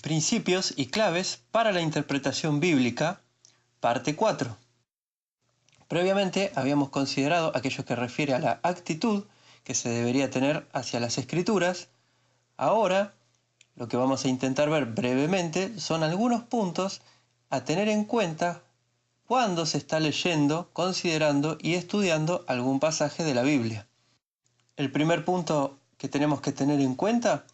Principios y claves para la interpretación bíblica, parte 4. Previamente habíamos considerado aquello que refiere a la actitud que se debería tener hacia las escrituras. Ahora, lo que vamos a intentar ver brevemente son algunos puntos a tener en cuenta cuando se está leyendo, considerando y estudiando algún pasaje de la Biblia. El primer punto que tenemos que tener en cuenta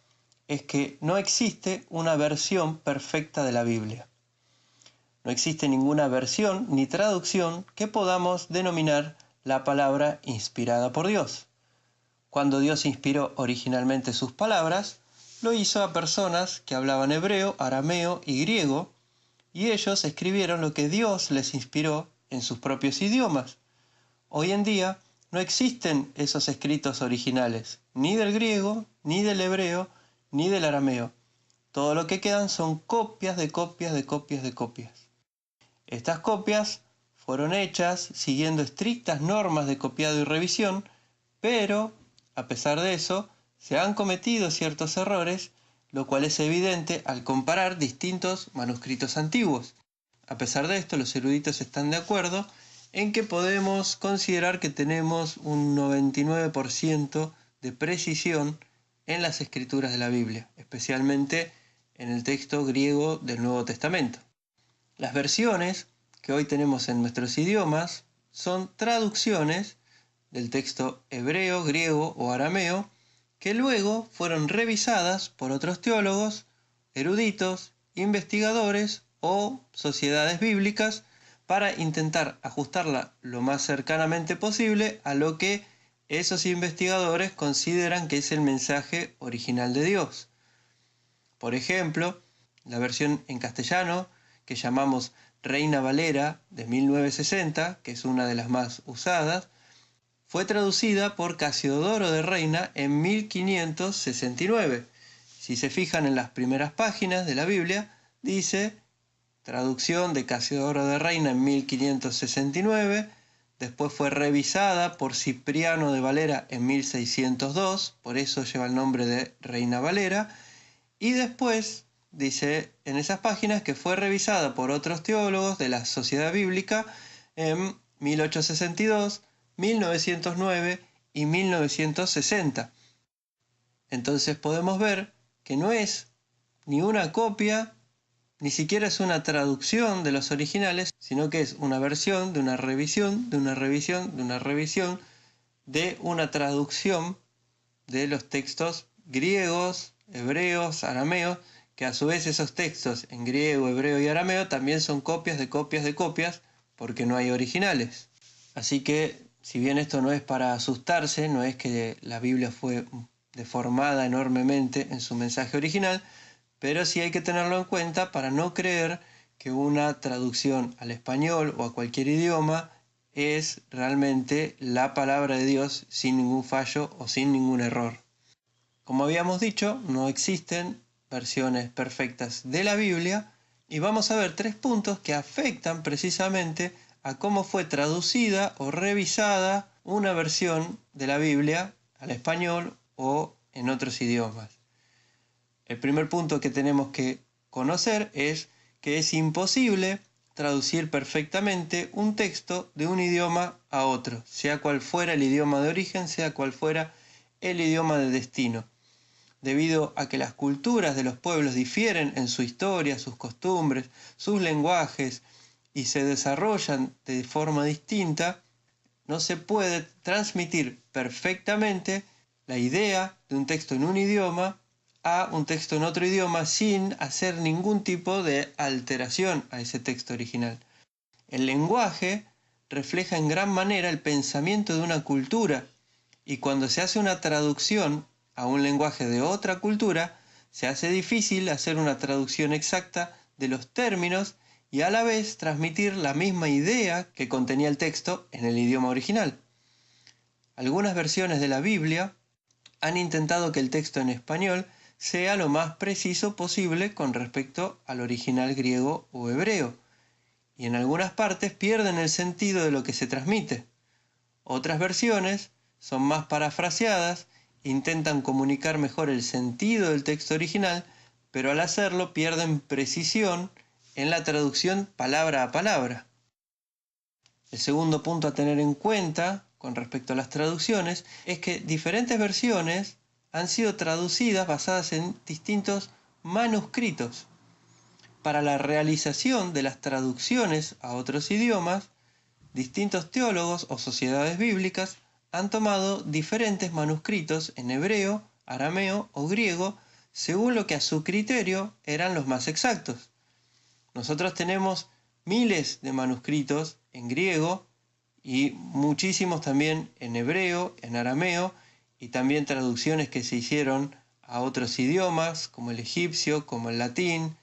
es que no existe una versión perfecta de la Biblia. No existe ninguna versión ni traducción que podamos denominar la palabra inspirada por Dios. Cuando Dios inspiró originalmente sus palabras, lo hizo a personas que hablaban hebreo, arameo y griego, y ellos escribieron lo que Dios les inspiró en sus propios idiomas. Hoy en día no existen esos escritos originales, ni del griego, ni del hebreo, ni del arameo. Todo lo que quedan son copias de copias de copias de copias. Estas copias fueron hechas siguiendo estrictas normas de copiado y revisión, pero, a pesar de eso, se han cometido ciertos errores, lo cual es evidente al comparar distintos manuscritos antiguos. A pesar de esto, los eruditos están de acuerdo en que podemos considerar que tenemos un 99% de precisión en las escrituras de la Biblia, especialmente en el texto griego del Nuevo Testamento. Las versiones que hoy tenemos en nuestros idiomas son traducciones del texto hebreo, griego o arameo que luego fueron revisadas por otros teólogos, eruditos, investigadores o sociedades bíblicas para intentar ajustarla lo más cercanamente posible a lo que esos investigadores consideran que es el mensaje original de Dios. Por ejemplo, la versión en castellano que llamamos Reina Valera de 1960, que es una de las más usadas, fue traducida por Casiodoro de Reina en 1569. Si se fijan en las primeras páginas de la Biblia, dice traducción de Casiodoro de Reina en 1569, después fue revisada por Cipriano de Valera en 1602, por eso lleva el nombre de Reina Valera, y después dice en esas páginas que fue revisada por otros teólogos de la Sociedad Bíblica en 1862, 1909 y 1960. Entonces podemos ver que no es ni una copia, ni siquiera es una traducción de los originales, sino que es una versión de una revisión, de una revisión, de una revisión, de una traducción de los textos griegos, hebreos, arameos, que a su vez esos textos en griego, hebreo y arameo también son copias de copias de copias, porque no hay originales. Así que, si bien esto no es para asustarse, no es que la Biblia fue deformada enormemente en su mensaje original, pero sí hay que tenerlo en cuenta para no creer que una traducción al español o a cualquier idioma es realmente la palabra de Dios sin ningún fallo o sin ningún error. Como habíamos dicho, no existen versiones perfectas de la Biblia y vamos a ver 3 puntos que afectan precisamente a cómo fue traducida o revisada una versión de la Biblia al español o en otros idiomas. El primer punto que tenemos que conocer es que es imposible traducir perfectamente un texto de un idioma a otro, sea cual fuera el idioma de origen, sea cual fuera el idioma de destino. Debido a que las culturas de los pueblos difieren en su historia, sus costumbres, sus lenguajes y se desarrollan de forma distinta, no se puede transmitir perfectamente la idea de un texto en un idioma a un texto en otro idioma sin hacer ningún tipo de alteración a ese texto original. El lenguaje refleja en gran manera el pensamiento de una cultura y cuando se hace una traducción a un lenguaje de otra cultura, se hace difícil hacer una traducción exacta de los términos y a la vez transmitir la misma idea que contenía el texto en el idioma original. Algunas versiones de la Biblia han intentado que el texto en español sea lo más preciso posible con respecto al original griego o hebreo, y en algunas partes pierden el sentido de lo que se transmite. Otras versiones son más parafraseadas, intentan comunicar mejor el sentido del texto original, pero al hacerlo pierden precisión en la traducción palabra a palabra. El segundo punto a tener en cuenta con respecto a las traducciones es que diferentes versiones han sido traducidas basadas en distintos manuscritos. Para la realización de las traducciones a otros idiomas, distintos teólogos o sociedades bíblicas han tomado diferentes manuscritos en hebreo, arameo o griego según lo que a su criterio eran los más exactos. Nosotros tenemos miles de manuscritos en griego y muchísimos también en hebreo, en arameo, y también traducciones que se hicieron a otros idiomas como el egipcio, como el latín.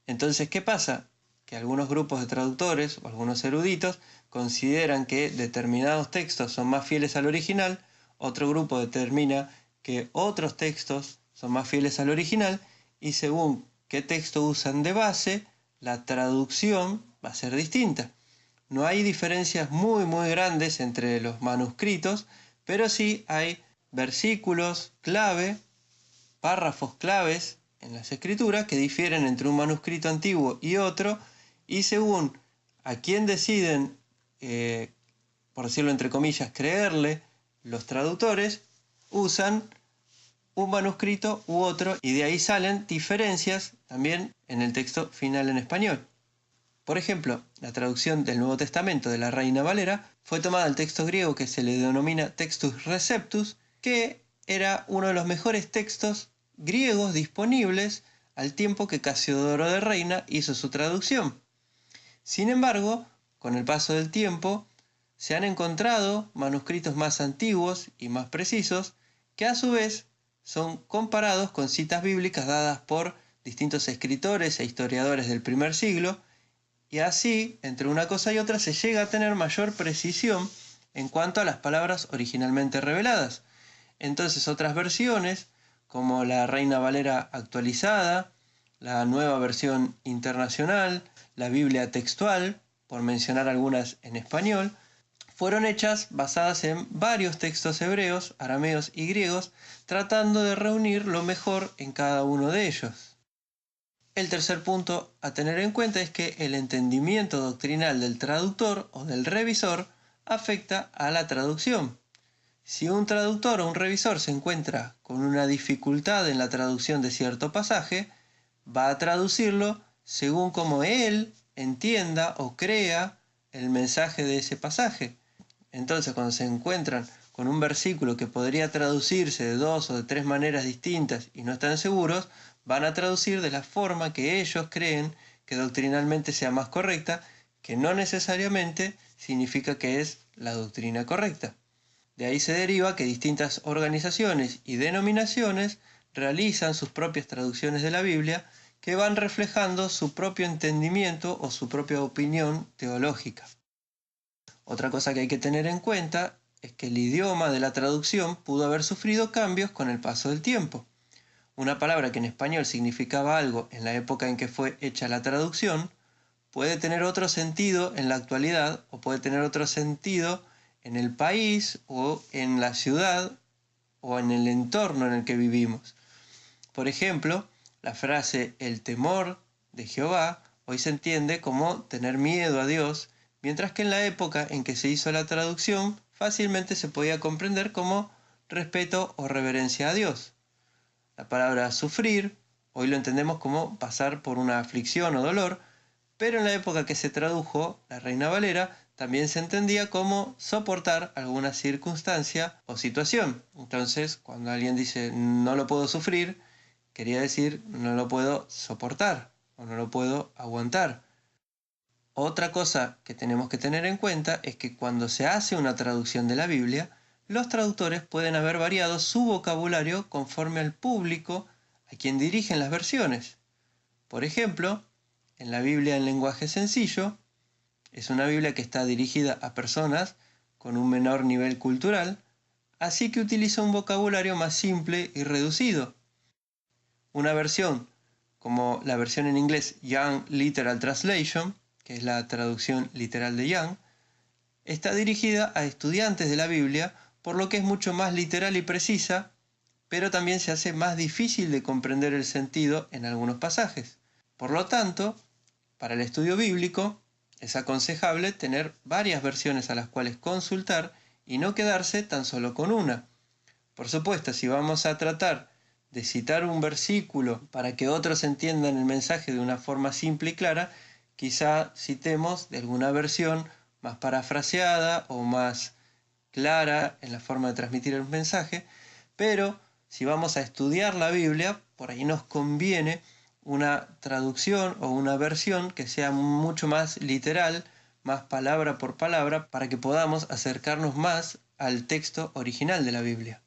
Entonces, ¿qué pasa? Que algunos grupos de traductores o algunos eruditos consideran que determinados textos son más fieles al original, otro grupo determina que otros textos son más fieles al original, y según qué texto usan de base, la traducción va a ser distinta. No hay diferencias muy grandes entre los manuscritos, pero sí hay versículos clave, párrafos claves en las escrituras que difieren entre un manuscrito antiguo y otro, y según a quién deciden, por decirlo entre comillas, creerle los traductores, usan un manuscrito u otro, y de ahí salen diferencias también en el texto final en español. Por ejemplo, la traducción del Nuevo Testamento de la Reina Valera fue tomada del texto griego que se le denomina Textus Receptus, que era uno de los mejores textos griegos disponibles al tiempo que Casiodoro de Reina hizo su traducción. Sin embargo, con el paso del tiempo, se han encontrado manuscritos más antiguos y más precisos que a su vez son comparados con citas bíblicas dadas por distintos escritores e historiadores del primer siglo, y así, entre una cosa y otra, se llega a tener mayor precisión en cuanto a las palabras originalmente reveladas. Entonces, otras versiones, como la Reina Valera actualizada, la nueva versión internacional, la Biblia textual, por mencionar algunas en español, fueron hechas basadas en varios textos hebreos, arameos y griegos, tratando de reunir lo mejor en cada uno de ellos. El tercer punto a tener en cuenta es que el entendimiento doctrinal del traductor o del revisor afecta a la traducción. Si un traductor o un revisor se encuentra con una dificultad en la traducción de cierto pasaje, va a traducirlo según como él entienda o crea el mensaje de ese pasaje. Entonces, cuando se encuentran con un versículo que podría traducirse de 2 o de 3 maneras distintas y no están seguros, van a traducir de la forma que ellos creen que doctrinalmente sea más correcta, que no necesariamente significa que es la doctrina correcta. De ahí se deriva que distintas organizaciones y denominaciones realizan sus propias traducciones de la Biblia que van reflejando su propio entendimiento o su propia opinión teológica. Otra cosa que hay que tener en cuenta es que el idioma de la traducción pudo haber sufrido cambios con el paso del tiempo. Una palabra que en español significaba algo en la época en que fue hecha la traducción puede tener otro sentido en la actualidad, o puede tener otro sentido en el país o en la ciudad o en el entorno en el que vivimos. Por ejemplo, la frase "el temor de Jehová" hoy se entiende como tener miedo a Dios, mientras que en la época en que se hizo la traducción fácilmente se podía comprender como respeto o reverencia a Dios. La palabra sufrir hoy lo entendemos como pasar por una aflicción o dolor, pero en la época que se tradujo la Reina Valera también se entendía como soportar alguna circunstancia o situación. Entonces, cuando alguien dice "no lo puedo sufrir", quería decir "no lo puedo soportar" o "no lo puedo aguantar". Otra cosa que tenemos que tener en cuenta es que cuando se hace una traducción de la Biblia, los traductores pueden haber variado su vocabulario conforme al público a quien dirigen las versiones. Por ejemplo, en la Biblia en lenguaje sencillo, es una Biblia que está dirigida a personas con un menor nivel cultural, así que utiliza un vocabulario más simple y reducido. Una versión, como la versión en inglés Young Literal Translation, que es la traducción literal de Young, está dirigida a estudiantes de la Biblia, por lo que es mucho más literal y precisa, pero también se hace más difícil de comprender el sentido en algunos pasajes. Por lo tanto, para el estudio bíblico es aconsejable tener varias versiones a las cuales consultar y no quedarse tan solo con una. Por supuesto, si vamos a tratar de citar un versículo para que otros entiendan el mensaje de una forma simple y clara, quizá citemos de alguna versión más parafraseada o más clara en la forma de transmitir el mensaje, pero si vamos a estudiar la Biblia, por ahí nos conviene una traducción o una versión que sea mucho más literal, más palabra por palabra, para que podamos acercarnos más al texto original de la Biblia.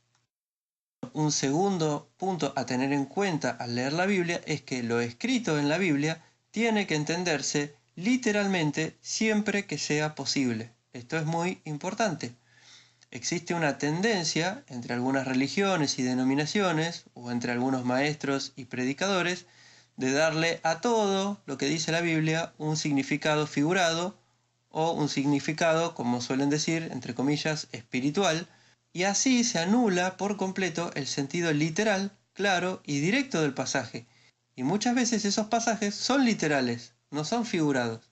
Un segundo punto a tener en cuenta al leer la Biblia es que lo escrito en la Biblia tiene que entenderse literalmente siempre que sea posible. Esto es muy importante. Existe una tendencia entre algunas religiones y denominaciones, o entre algunos maestros y predicadores, de darle a todo lo que dice la Biblia un significado figurado o un significado, como suelen decir, entre comillas, espiritual, y así se anula por completo el sentido literal, claro y directo del pasaje. Y muchas veces esos pasajes son literales, no son figurados.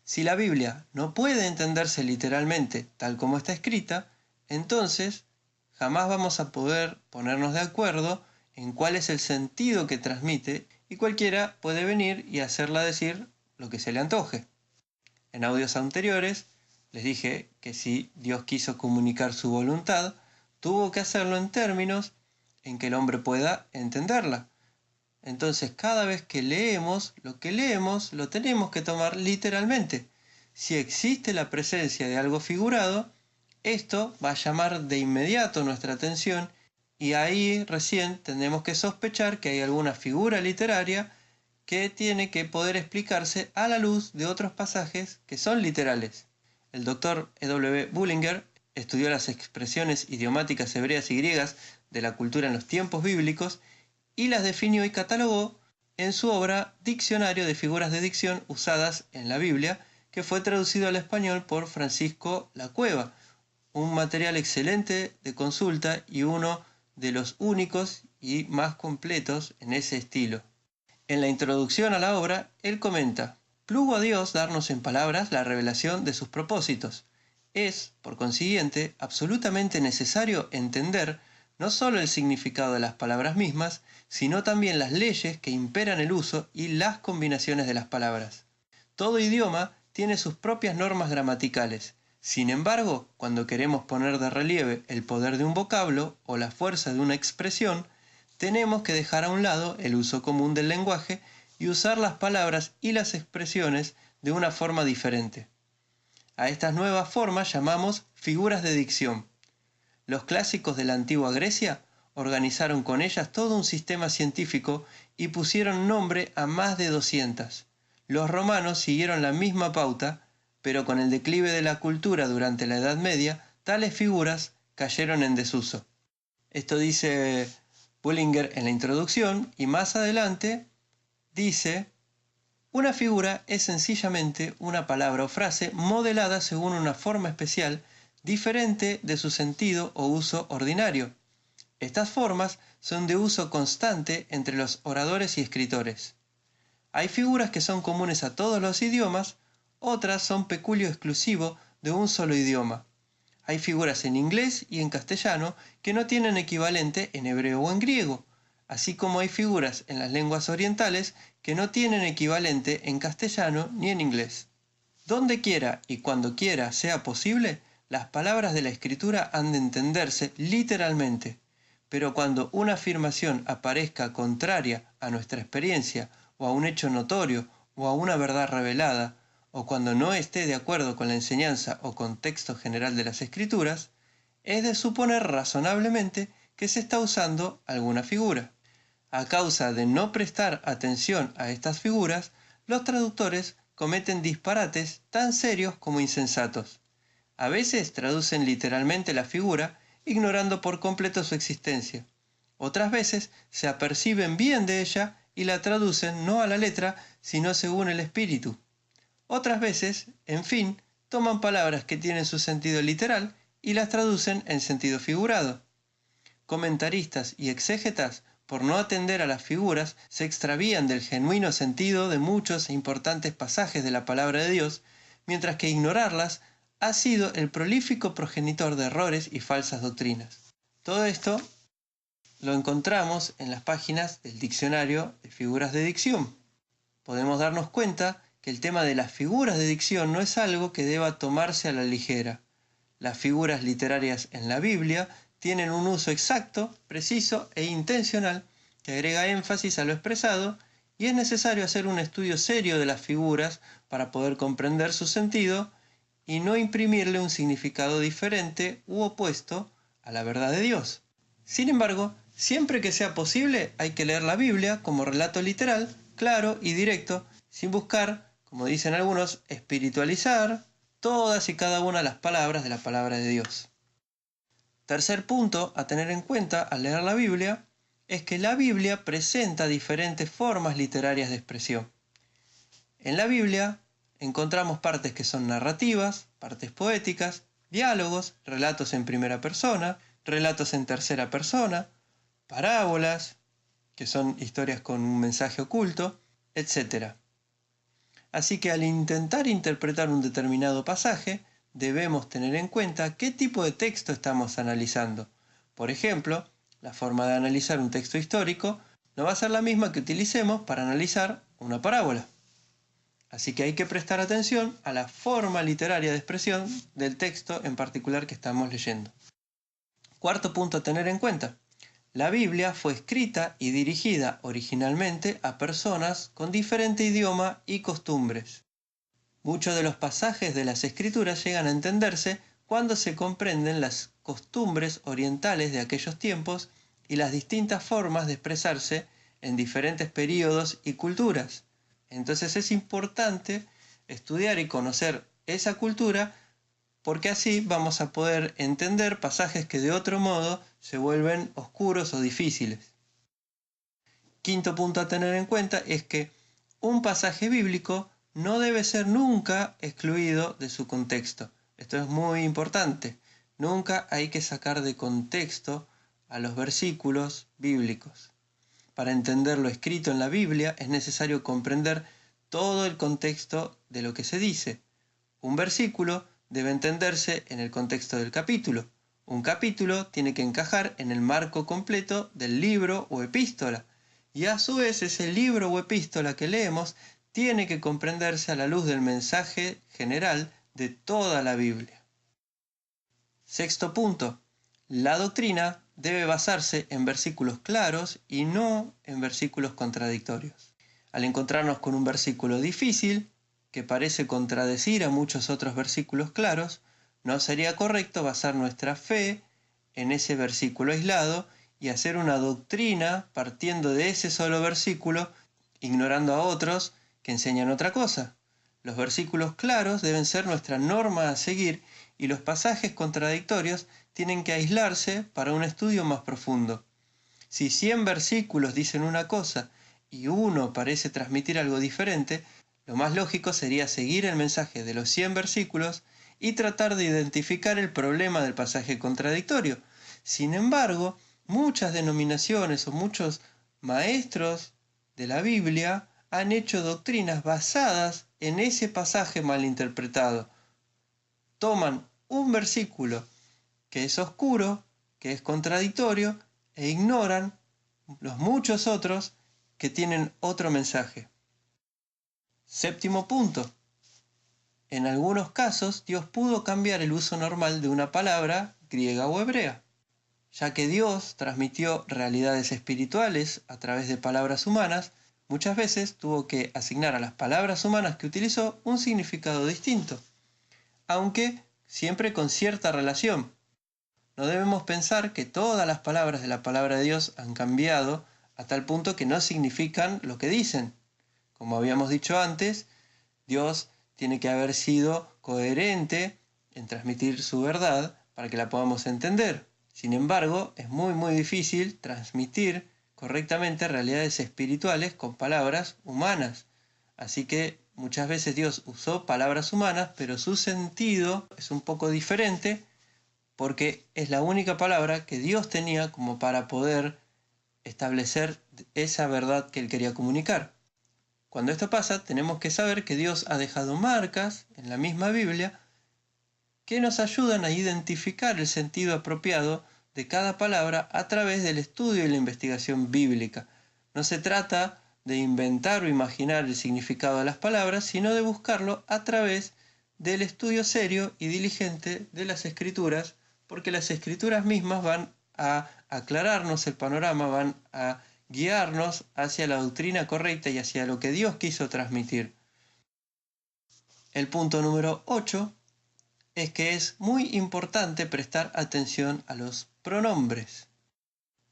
Si la Biblia no puede entenderse literalmente tal como está escrita, entonces jamás vamos a poder ponernos de acuerdo en cuál es el sentido que transmite y cualquiera puede venir y hacerla decir lo que se le antoje. En audios anteriores les dije que si Dios quiso comunicar su voluntad, tuvo que hacerlo en términos en que el hombre pueda entenderla. Entonces, cada vez que leemos, lo que leemos lo tenemos que tomar literalmente. Si existe la presencia de algo figurado, esto va a llamar de inmediato nuestra atención y ahí recién tenemos que sospechar que hay alguna figura literaria que tiene que poder explicarse a la luz de otros pasajes que son literales. El doctor E.W. Bullinger estudió las expresiones idiomáticas hebreas y griegas de la cultura en los tiempos bíblicos y las definió y catalogó en su obra Diccionario de figuras de dicción usadas en la Biblia, que fue traducido al español por Francisco Lacueva, un material excelente de consulta y uno de los únicos y más completos en ese estilo. En la introducción a la obra, él comenta: plugo a Dios darnos en palabras la revelación de sus propósitos. Es, por consiguiente, absolutamente necesario entender no solo el significado de las palabras mismas, sino también las leyes que imperan el uso y las combinaciones de las palabras. Todo idioma tiene sus propias normas gramaticales. Sin embargo, cuando queremos poner de relieve el poder de un vocablo o la fuerza de una expresión, tenemos que dejar a un lado el uso común del lenguaje y usar las palabras y las expresiones de una forma diferente. A estas nuevas formas llamamos figuras de dicción. Los clásicos de la antigua Grecia organizaron con ellas todo un sistema científico y pusieron nombre a más de 200. Los romanos siguieron la misma pauta, pero con el declive de la cultura durante la Edad Media, tales figuras cayeron en desuso. Esto dice Bullinger en la introducción y más adelante dice: una figura es sencillamente una palabra o frase modelada según una forma especial diferente de su sentido o uso ordinario. Estas formas son de uso constante entre los oradores y escritores. Hay figuras que son comunes a todos los idiomas, otras son peculio exclusivo de un solo idioma. Hay figuras en inglés y en castellano que no tienen equivalente en hebreo o en griego, así como hay figuras en las lenguas orientales que no tienen equivalente en castellano ni en inglés. Donde quiera y cuando quiera sea posible, las palabras de la escritura han de entenderse literalmente, pero cuando una afirmación aparezca contraria a nuestra experiencia o a un hecho notorio o a una verdad revelada, o cuando no esté de acuerdo con la enseñanza o contexto general de las escrituras, es de suponer razonablemente que se está usando alguna figura. A causa de no prestar atención a estas figuras, los traductores cometen disparates tan serios como insensatos. A veces traducen literalmente la figura, ignorando por completo su existencia. Otras veces se aperciben bien de ella y la traducen no a la letra, sino según el espíritu. Otras veces, en fin, toman palabras que tienen su sentido literal y las traducen en sentido figurado. comentaristas y exégetas, por no atender a las figuras, se extravían del genuino sentido de muchos e importantes pasajes de la palabra de Dios, mientras que ignorarlas ha sido el prolífico progenitor de errores y falsas doctrinas. Todo esto lo encontramos en las páginas del diccionario de figuras de dicción. Podemos darnos cuenta que el tema de las figuras de dicción no es algo que deba tomarse a la ligera. Las figuras literarias en la Biblia tienen un uso exacto, preciso e intencional que agrega énfasis a lo expresado, y es necesario hacer un estudio serio de las figuras para poder comprender su sentido y no imprimirle un significado diferente u opuesto a la verdad de Dios. Sin embargo, siempre que sea posible hay que leer la Biblia como relato literal, claro y directo, sin buscar, como dicen algunos, espiritualizar todas y cada una de las palabras de la palabra de Dios. Tercer punto a tener en cuenta al leer la Biblia es que la Biblia presenta diferentes formas literarias de expresión. En la Biblia encontramos partes que son narrativas, partes poéticas, diálogos, relatos en primera persona, relatos en tercera persona, parábolas, que son historias con un mensaje oculto, etc. Así que al intentar interpretar un determinado pasaje, debemos tener en cuenta qué tipo de texto estamos analizando. Por ejemplo, la forma de analizar un texto histórico no va a ser la misma que utilicemos para analizar una parábola. Así que hay que prestar atención a la forma literaria de expresión del texto en particular que estamos leyendo. Cuarto punto a tener en cuenta. La Biblia fue escrita y dirigida originalmente a personas con diferente idioma y costumbres. Muchos de los pasajes de las Escrituras llegan a entenderse cuando se comprenden las costumbres orientales de aquellos tiempos y las distintas formas de expresarse en diferentes períodos y culturas. Entonces es importante estudiar y conocer esa cultura, porque así vamos a poder entender pasajes que de otro modo se vuelven oscuros o difíciles. Quinto punto a tener en cuenta es que un pasaje bíblico no debe ser nunca excluido de su contexto. Esto es muy importante. Nunca hay que sacar de contexto a los versículos bíblicos. Para entender lo escrito en la Biblia es necesario comprender todo el contexto de lo que se dice. Un versículo debe entenderse en el contexto del capítulo. Un capítulo tiene que encajar en el marco completo del libro o epístola. Y a su vez ese libro o epístola que leemos tiene que comprenderse a la luz del mensaje general de toda la Biblia. Sexto punto. La doctrina debe basarse en versículos claros y no en versículos contradictorios. Al encontrarnos con un versículo difícil, que parece contradecir a muchos otros versículos claros, no sería correcto basar nuestra fe en ese versículo aislado y hacer una doctrina partiendo de ese solo versículo, ignorando a otros que enseñan otra cosa. Los versículos claros deben ser nuestra norma a seguir y los pasajes contradictorios tienen que aislarse para un estudio más profundo. Si 100 versículos dicen una cosa y uno parece transmitir algo diferente, lo más lógico sería seguir el mensaje de los 100 versículos y tratar de identificar el problema del pasaje contradictorio. Sin embargo, muchas denominaciones o muchos maestros de la Biblia han hecho doctrinas basadas en ese pasaje mal interpretado. Toman un versículo que es oscuro, que es contradictorio, e ignoran los muchos otros que tienen otro mensaje. Séptimo punto. En algunos casos, Dios pudo cambiar el uso normal de una palabra griega o hebrea, ya que Dios transmitió realidades espirituales a través de palabras humanas. Muchas veces tuvo que asignar a las palabras humanas que utilizó un significado distinto, aunque siempre con cierta relación. No debemos pensar que todas las palabras de la palabra de Dios han cambiado a tal punto que no significan lo que dicen. Como habíamos dicho antes, Dios tiene que haber sido coherente en transmitir su verdad para que la podamos entender. Sin embargo, es muy difícil transmitir correctamente realidades espirituales con palabras humanas. Así que muchas veces Dios usó palabras humanas, pero su sentido es un poco diferente porque es la única palabra que Dios tenía como para poder establecer esa verdad que Él quería comunicar. Cuando esto pasa, tenemos que saber que Dios ha dejado marcas en la misma Biblia que nos ayudan a identificar el sentido apropiado de cada palabra a través del estudio y la investigación bíblica. No se trata de inventar o imaginar el significado de las palabras, sino de buscarlo a través del estudio serio y diligente de las Escrituras, porque las Escrituras mismas van a aclararnos el panorama, van a guiarnos hacia la doctrina correcta y hacia lo que Dios quiso transmitir. El punto número 8 es que es muy importante prestar atención a los pronombres.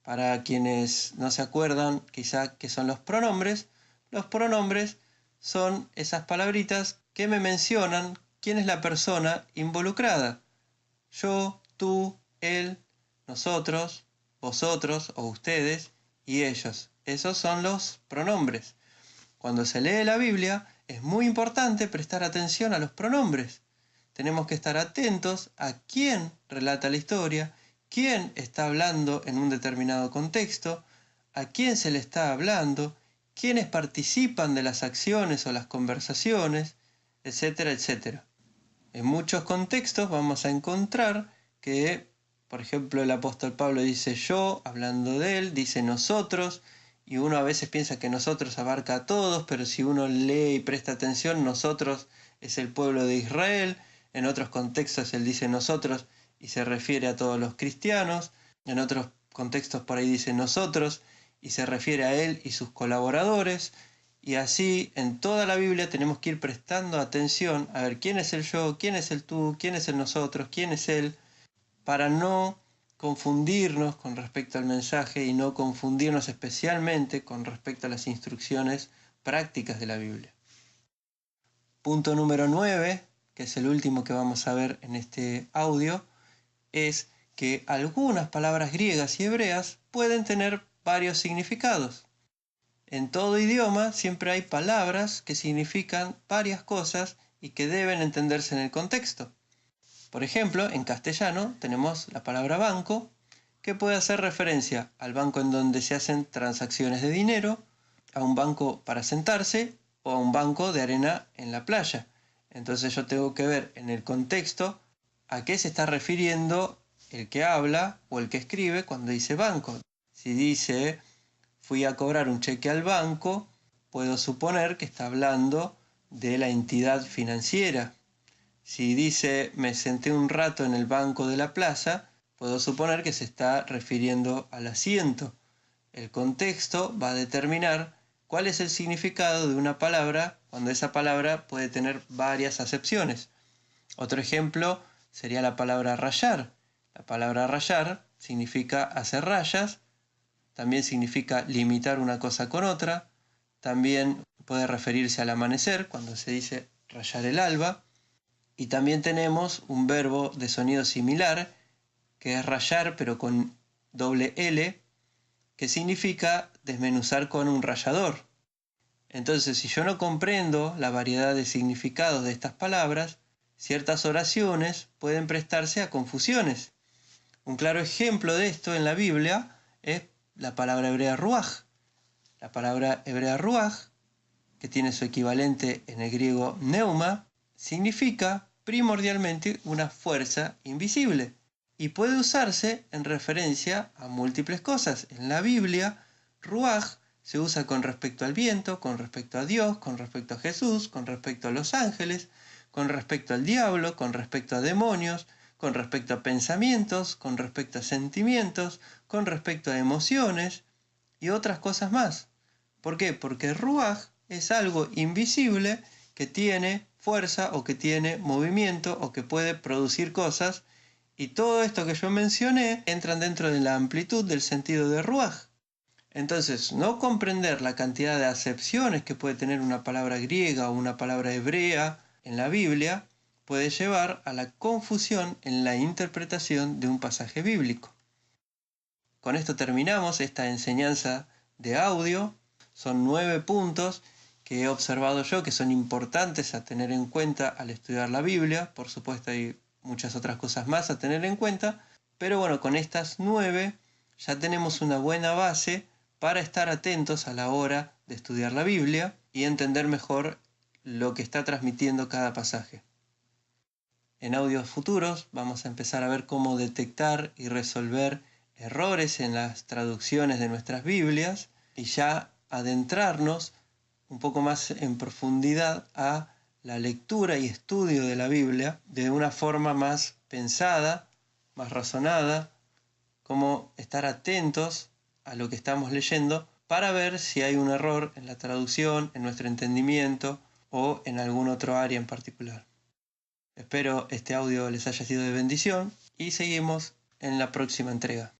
Para quienes no se acuerdan quizá qué son los pronombres son esas palabritas que me mencionan quién es la persona involucrada. Yo, tú, él, nosotros, vosotros o ustedes y ellos. Esos son los pronombres. Cuando se lee la Biblia es muy importante prestar atención a los pronombres. Tenemos que estar atentos a quién relata la historia, quién está hablando en un determinado contexto, a quién se le está hablando, quiénes participan de las acciones o las conversaciones, etcétera, etcétera. En muchos contextos vamos a encontrar que, por ejemplo, el apóstol Pablo dice yo, hablando de él, dice nosotros, y uno a veces piensa que nosotros abarca a todos, pero si uno lee y presta atención, nosotros es el pueblo de Israel. En otros contextos él dice nosotros y se refiere a todos los cristianos. En otros contextos por ahí dice nosotros y se refiere a él y sus colaboradores. Y así en toda la Biblia tenemos que ir prestando atención a ver quién es el yo, quién es el tú, quién es el nosotros, quién es él, para no confundirnos con respecto al mensaje y no confundirnos especialmente con respecto a las instrucciones prácticas de la Biblia. Punto número 9, que es el último que vamos a ver en este audio, es que algunas palabras griegas y hebreas pueden tener varios significados. En todo idioma siempre hay palabras que significan varias cosas y que deben entenderse en el contexto. Por ejemplo, en castellano tenemos la palabra banco, que puede hacer referencia al banco en donde se hacen transacciones de dinero, a un banco para sentarse o a un banco de arena en la playa. Entonces yo tengo que ver en el contexto a qué se está refiriendo el que habla o el que escribe cuando dice banco. Si dice fui a cobrar un cheque al banco, puedo suponer que está hablando de la entidad financiera. Si dice me senté un rato en el banco de la plaza, puedo suponer que se está refiriendo al asiento. El contexto va a determinar cuál es el significado de una palabra cuando esa palabra puede tener varias acepciones. Otro ejemplo sería la palabra rayar. La palabra rayar significa hacer rayas, también significa limitar una cosa con otra, también puede referirse al amanecer cuando se dice rayar el alba, y también tenemos un verbo de sonido similar que es rayar pero con doble L, que significa desmenuzar con un rallador. Entonces, si yo no comprendo la variedad de significados de estas palabras, ciertas oraciones pueden prestarse a confusiones. Un claro ejemplo de esto en la Biblia es la palabra hebrea ruaj. La palabra hebrea ruaj, que tiene su equivalente en el griego pneuma, significa primordialmente una fuerza invisible y puede usarse en referencia a múltiples cosas. En la Biblia, ruaj se usa con respecto al viento, con respecto a Dios, con respecto a Jesús, con respecto a los ángeles, con respecto al diablo, con respecto a demonios, con respecto a pensamientos, con respecto a sentimientos, con respecto a emociones y otras cosas más. ¿Por qué? Porque ruaj es algo invisible que tiene fuerza o que tiene movimiento o que puede producir cosas, y todo esto que yo mencioné entran dentro de la amplitud del sentido de ruaj. Entonces, no comprender la cantidad de acepciones que puede tener una palabra griega o una palabra hebrea en la Biblia puede llevar a la confusión en la interpretación de un pasaje bíblico. Con esto terminamos esta enseñanza de audio. Son 9 puntos que he observado yo que son importantes a tener en cuenta al estudiar la Biblia. Por supuesto hay muchas otras cosas más a tener en cuenta, pero bueno, con estas 9 ya tenemos una buena base para estar atentos a la hora de estudiar la Biblia y entender mejor lo que está transmitiendo cada pasaje. En audios futuros vamos a empezar a ver cómo detectar y resolver errores en las traducciones de nuestras Biblias y ya adentrarnos un poco más en profundidad a la lectura y estudio de la Biblia de una forma más pensada, más razonada, cómo estar atentos a lo que estamos leyendo para ver si hay un error en la traducción, en nuestro entendimiento o en algún otro área en particular. Espero este audio les haya sido de bendición y seguimos en la próxima entrega.